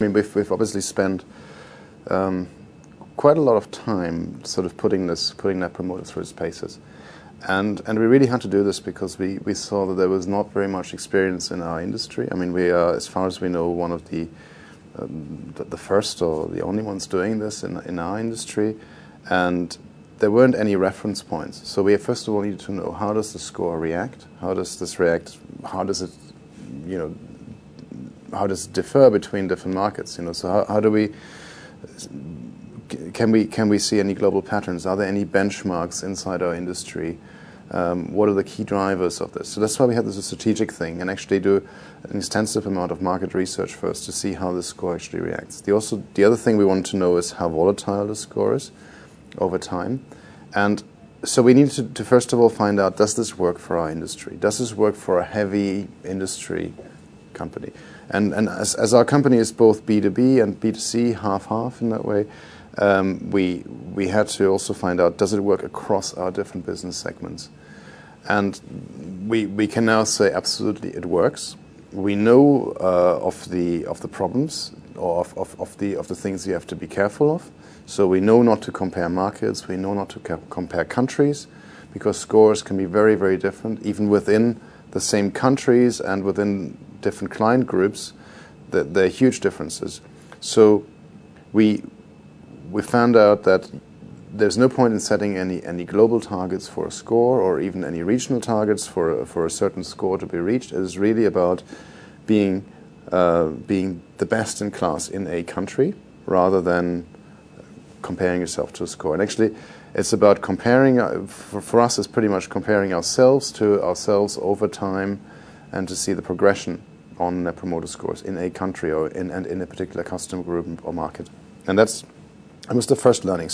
I mean, we've obviously spent quite a lot of time sort of putting that promoter through its paces. And we really had to do this because we saw that there was not very much experience in our industry. I mean, we are, as far as we know, one of the first or the only ones doing this in our industry. And there weren't any reference points. So we first of all needed to know, how does the score react? How does this react? How does it, how does it differ between different markets? So how do we, can we see any global patterns? Are there any benchmarks inside our industry? What are the key drivers of this? So that's why we had this strategic thing and actually do an extensive amount of market research first to see how the score actually reacts. The other thing we wanted to know is how volatile the score is over time. And so we needed to first of all find out, does this work for our industry? Does this work for a heavy industry company? And as our company is both B2B and B2C, half-half in that way, we had to also find out, does it work across our different business segments? And we can now say absolutely it works. We know of the problems or of the things you have to be careful of. So we know not to compare markets, we know not to compare countries, because scores can be very, very different, even within the same countries and within different client groups. There are huge differences. So we found out that there's no point in setting any global targets for a score or even any regional targets for a certain score to be reached. It is really about being the best in class in a country rather than comparing yourself to a score. And actually, it's about comparing, for us, it's pretty much comparing ourselves to ourselves over time and to see the progression on Net Promoter Scores in a country or in a particular customer group or market. And that was the first learning.